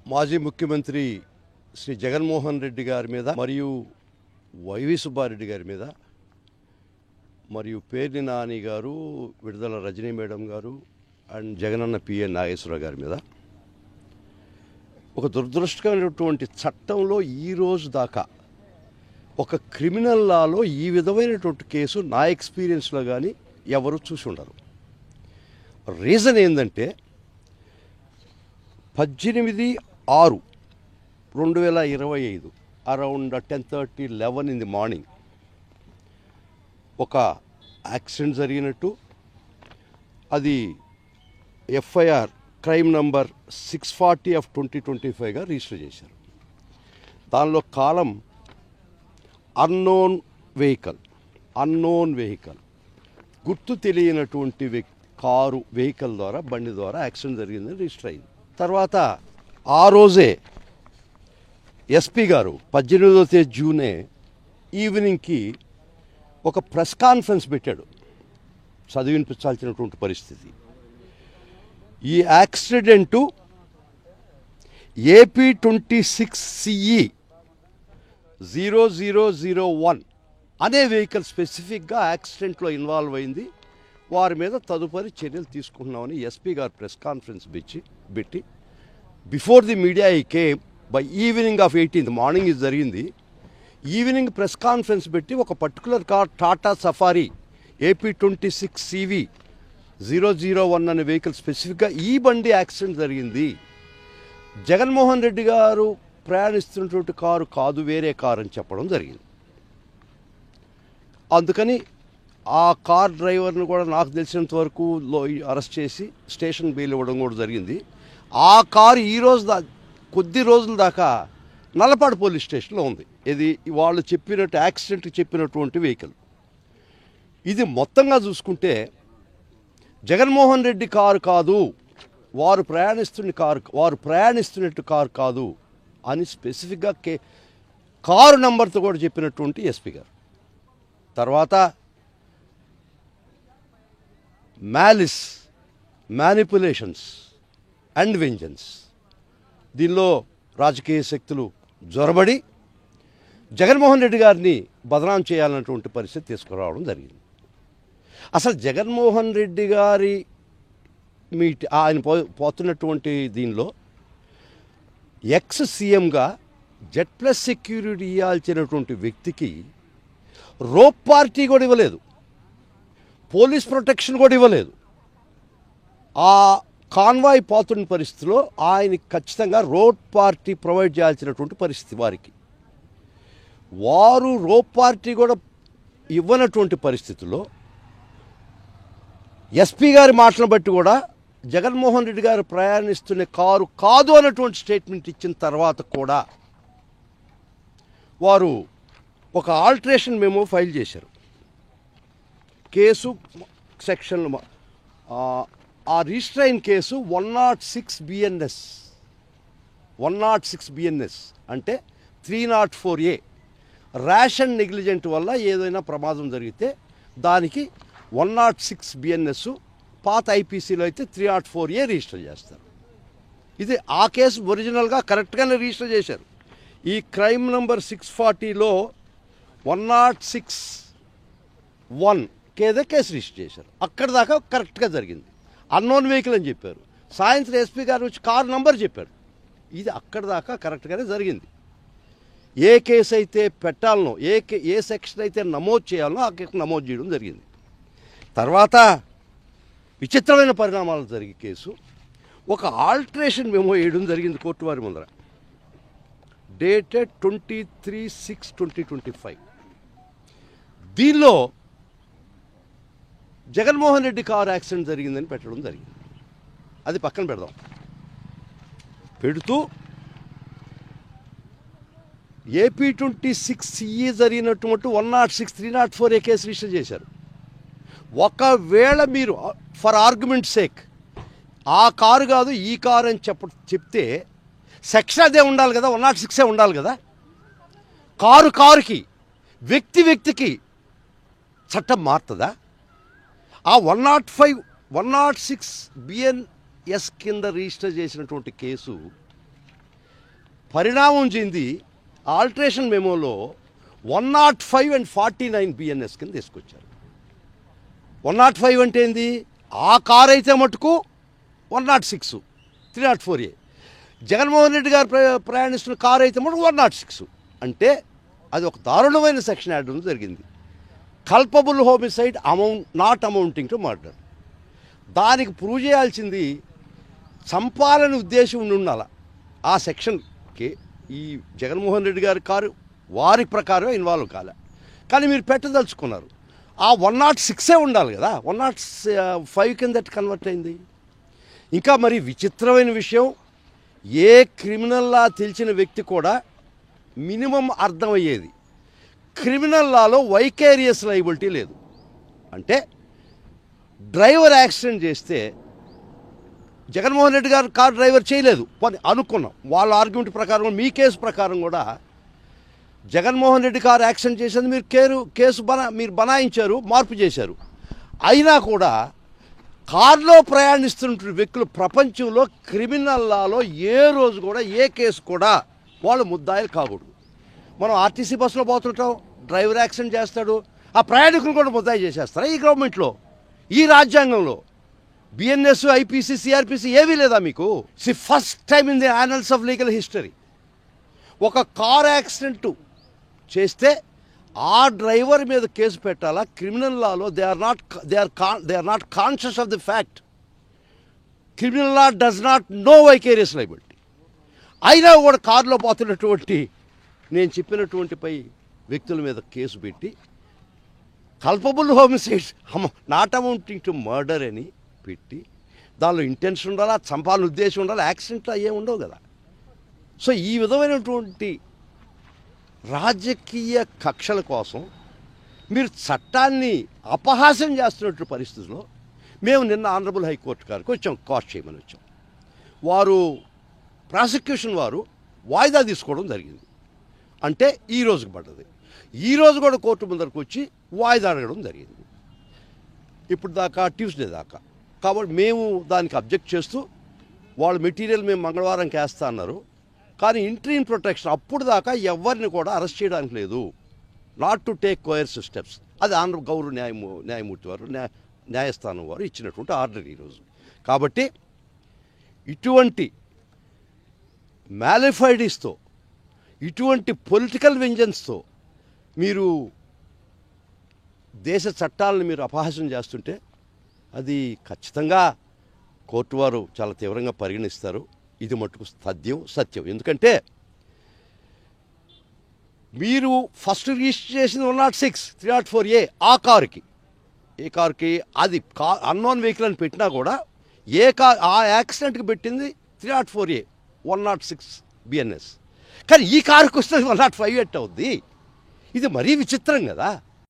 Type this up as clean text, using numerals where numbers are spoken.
మాజీ ముఖ్యమంత్రి శ్రీ జగన్మోహన్ రెడ్డి గారి మీద మరియు వైవి సుబ్బారెడ్డి గారి మీద మరియు పేర్ని నాని గారు, విడుదల రజనీ మేడం గారు అండ్ జగనన్న పిఎన్ నాగేశ్వరరావు గారి మీద ఒక దురదృష్టకరమైనటువంటి చట్టంలో ఈ రోజు దాకా ఒక క్రిమినల్ లాలో ఈ విధమైనటువంటి కేసు నా ఎక్స్పీరియన్స్లో కానీ ఎవరు చూసి ఉండరు. రీజన్ ఏంటంటే 18/6/2025 అరౌండ్ 10:30-11 ఇన్ ది మార్నింగ్ ఒక యాక్సిడెంట్ జరిగినట్టు అది ఎఫ్ఐఆర్ క్రైమ్ నంబర్ 640/2025గా రిజిస్టర్ చేశారు. దానిలో కాలం అన్నోన్ వెహికల్ గుర్తు తెలియనటువంటి వెహికల్ ద్వారా బండి ద్వారా యాక్సిడెంట్ జరిగిందని రిజిస్టర్ అయింది. తర్వాత ఆ రోజే ఎస్పీ గారు 18వ తేదీ జూనే ఈవినింగ్కి ఒక ప్రెస్ కాన్ఫరెన్స్ పెట్టాడు. చదివినిపించాల్సినటువంటి పరిస్థితి. ఈ యాక్సిడెంటు AP26CE 0001 అనే వెహికల్ స్పెసిఫిక్గా యాక్సిడెంట్లో ఇన్వాల్వ్ అయింది. వారి మీద తదుపరి చర్యలు తీసుకుంటున్నామని ఎస్పీ గారు ప్రెస్ కాన్ఫరెన్స్ పెట్టి బిఫోర్ ది మీడియా ఈ came by evening of 18th morning ఇది జరిగింది. ఈవినింగ్ ప్రెస్ కాన్ఫరెన్స్ పెట్టి ఒక particular car Tata safari AP26CV 001 అనే వెహికల్ స్పెసిఫిక్గా ఈ బండి యాక్సిడెంట్ జరిగింది, జగన్మోహన్ రెడ్డి గారు ప్రయాణిస్తున్నటువంటి కారు కాదు, వేరే కారు అని చెప్పడం జరిగింది. అందుకని ఆ కార్ డ్రైవర్ను కూడా నాకు తెలిసినంత వరకు అరెస్ట్ చేసి స్టేషన్ బెయిల్ ఇవ్వడం కూడా జరిగింది. ఆ కారు కొద్ది రోజుల దాకా నల్లపాడు పోలీస్ స్టేషన్లో ఉంది. ఇది వాళ్ళు చెప్పినట్టు యాక్సిడెంట్కి చెప్పినటువంటి వెహికల్. ఇది మొత్తంగా చూసుకుంటే జగన్మోహన్ రెడ్డి కారు కాదు, వారు ప్రయాణిస్తున్నట్టు కారు కాదు అని స్పెసిఫిక్గా కారు నంబర్తో కూడా చెప్పినటువంటి ఎస్పీ గారు. తర్వాత మ్యానిపులేషన్స్ అండ్ వెంజన్స్, దీనిలో రాజకీయ శక్తులు జొరబడి జగన్మోహన్ రెడ్డి గారిని బదనాం చేయాలన్నటువంటి పరిస్థితి తీసుకురావడం జరిగింది. అసలు జగన్మోహన్ రెడ్డి గారి ఆయన పోతున్నటువంటి దీనిలో ఎక్స్ సీఎంగా Z+ సెక్యూరిటీ ఇవ్వాల్సినటువంటి వ్యక్తికి రోప్ పార్టీ కూడా ఇవ్వలేదు, పోలీస్ ప్రొటెక్షన్ కూడా ఇవ్వలేదు. ఆ కాన్వాయ్ పోతున్న పరిస్థితిలో ఆయనకి ఖచ్చితంగా రోడ్ పార్టీ ప్రొవైడ్ చేయాల్సినటువంటి పరిస్థితి వారు రోప్ పార్టీ కూడా ఇవ్వనటువంటి పరిస్థితుల్లో ఎస్పీ గారి మాటలను బట్టి కూడా జగన్మోహన్ రెడ్డి గారు ప్రయాణిస్తున్న కారు కాదు అన్నటువంటి స్టేట్మెంట్ ఇచ్చిన తర్వాత కూడా వారు ఒక ఆల్టరేషన్ మెమో ఫైల్ చేశారు. కేసు సెక్షన్ ఆ రిజిస్టర్ అయిన కేసు 106 BNS అంటే 304A ర్యాష్ అండ్ నెగ్లిజెంట్ వల్ల ఏదైనా ప్రమాదం జరిగితే దానికి 106 BNS, పాత ఐపీసీలో అయితే 304A రిజిస్టర్ చేస్తారు. ఇది ఆ కేసు ఒరిజినల్గా కరెక్ట్గానే రిజిస్టర్ చేశారు. ఈ క్రైమ్ నంబర్ 640లో 106(1) కేదే కేసు రిజిస్టర్ చేశారు. అక్కడ దాకా కరెక్ట్గా జరిగింది. అన్నోన్ వెహికల్ అని చెప్పారు. సాయంత్రం ఎస్పీ గారు వచ్చి కారు నంబర్ చెప్పారు. ఇది అక్కడ దాకా కరెక్ట్గానే జరిగింది. ఏ కేసు అయితే పెట్టాలనో, ఏ సెక్షన్ అయితే నమోదు చేయాలనో ఆ కేసు నమోదు చేయడం జరిగింది. తర్వాత విచిత్రమైన పరిణామాలు జరిగే కేసు ఒక ఆల్టరేషన్ మెమో వేయడం జరిగింది కోర్టు వారి ముందర, డేటెడ్ 23/6/2025. దీనిలో జగన్మోహన్ రెడ్డి కారు యాక్సిడెంట్ జరిగిందని పెట్టడం జరిగింది. అది పక్కన పెడుతూ AP26CE జరిగినటువంటి 106 304A కేసు రిజిస్టర్ చేశారు. ఒకవేళ మీరు ఫర్ ఆర్గ్యుమెంట్ సేక్ ఆ కారు కాదు ఈ కారు అని చెప్తే సెక్షన్ అదే ఉండాలి కదా, 106 ఉండాలి కదా. కారుకి వ్యక్తికి చట్టం మారుతుందా? ఆ 106 BNS కింద రిజిస్టర్ చేసినటువంటి కేసు పరిణామం చెంది ఆల్టరేషన్ మెమోలో 105 and 49 బిఎన్ఎస్ కింద తీసుకొచ్చారు. 105 అంటే ఏంది? ఆ కారు అయితే మటుకు 106 304A. జగన్మోహన్ రెడ్డి గారు ప్రయాణిస్తున్న కారు అయితే మటుకు 106. అంటే అది ఒక దారుణమైన సెక్షన్ యాడ్ జరిగింది. Culpable homicide not amounting to murder. దానికి ప్రూవ్ చేయాల్సింది చంపాలని ఉద్దేశం ఉండాలి. ఆ సెక్షన్కి ఈ జగన్మోహన్ రెడ్డి గారి కారు వారి ప్రకారం ఇన్వాల్వ్ కాలే, కానీ మీరు పెట్టదలుచుకున్నారు. ఆ 106 ఉండాలి కదా, 105 కింద కన్వర్ట్ అయింది. ఇంకా మరి విచిత్రమైన విషయం, ఏ క్రిమినల్లా తెలిసిన వ్యక్తి కూడా మినిమం అర్థమయ్యేది, క్రిమినల్ లాలో వైకేరియస్ లయబిలిటీ లేదు. అంటే డ్రైవర్ యాక్సిడెంట్ చేస్తే జగన్మోహన్ రెడ్డి గారు కార్ డ్రైవర్ చేయలేదు అనుకున్నాం. వాళ్ళ ఆర్గ్యుమెంట్ ప్రకారం, మీ కేసు ప్రకారం కూడా జగన్మోహన్ రెడ్డి కారు యాక్సిడెంట్ చేసేది మీరు బనాయించారు, మార్పు చేశారు. అయినా కూడా కారులో ప్రయాణిస్తున్న వ్యక్తులు ప్రపంచంలో క్రిమినల్ లాలో ఏ రోజు కూడా ఏ కేసు కూడా వాళ్ళు ముద్దాయిలు కాకూడదు. మనం ఆర్టీసీ బస్సులో పోతుంటాం, డ్రైవర్ యాక్సిడెంట్ చేస్తాడు, ఆ ప్రయాణికులు కూడా ముద్దాయి చేసేస్తారా ఈ గవర్నమెంట్లో, ఈ రాజ్యాంగంలో? బిఎన్ఎస్, ఐపీసీ, సిఆర్పిసి ఏవీ లేదా మీకు? First time in the annals of legal history ఒక కార్ యాక్సిడెంట్ చేస్తే ఆ డ్రైవర్ మీద కేసు పెట్టాలా? క్రిమినల్ లాలో they are not conscious of the fact. Criminal law does not know vicarious liability. అయినా కూడా కారులో పోతున్నటువంటి నేను చెప్పినటువంటి వ్యక్తుల మీద కేసు పెట్టి culpable homicide not amounting to murder అని పెట్టి, దానిలో ఇంటెన్షన్ ఉండాలా, చంపాలని ఉద్దేశం ఉండాలి, యాక్సిడెంట్లు అయ్యే ఉండవు కదా. సో ఈ విధమైనటువంటి రాజకీయ కక్షల కోసం మీరు చట్టాన్ని అపహాస్యం చేస్తున్నటువంటి పరిస్థితుల్లో మేము నిన్న ఆనరబుల్ హైకోర్టు గారికి వచ్చాం, కాస్ట్ చేయమని వచ్చాం. వారు ప్రాసిక్యూషన్ వారు వాయిదా తీసుకోవడం జరిగింది. అంటే ఈ రోజుకి పడ్డది. ఈరోజు కూడా కోర్టు ముందరకు వచ్చి వాయిదా అడగడం జరిగింది, ఇప్పుడు దాకా ట్యూస్డే దాకా. కాబట్టి మేము దానికి అబ్జెక్ట్ చేస్తూ వాళ్ళ మెటీరియల్ మేము మంగళవారంకి వేస్తా అన్నారు. కానీ ఇంట్రీమ్ ప్రొటెక్షన్ అప్పుడు దాకా ఎవరిని కూడా అరెస్ట్ చేయడానికి లేదు, not to take coercive steps. అది గౌరవ న్యాయమూర్తి వారు, న్యాయస్థానం వారు ఇచ్చినటువంటి ఆర్డర్ ఈరోజు. కాబట్టి ఇటువంటి మ్యాలిఫైడీస్తో, ఇటువంటి పొలిటికల్ వెంజన్స్తో మీరు దేశ చట్టాలను మీరు అపహాస్యం చేస్తుంటే అది ఖచ్చితంగా కోర్టు వారు చాలా తీవ్రంగా పరిగణిస్తారు. ఇది మట్టుకు సత్యం. ఎందుకంటే మీరు ఫస్ట్ రిజిస్టర్ చేసింది 106 304A ఆ కారుకి, ఏ కారుకి అది అన్నోన్ వెహికల్ అని పెట్టినా కూడా ఆ యాక్సిడెంట్కి పెట్టింది 304A 106 బిఎన్ఎస్. కానీ ఈ కారుకి వస్తే 105 ఎట్ అవుద్ది. ఇది మరీ విచిత్రం కదా.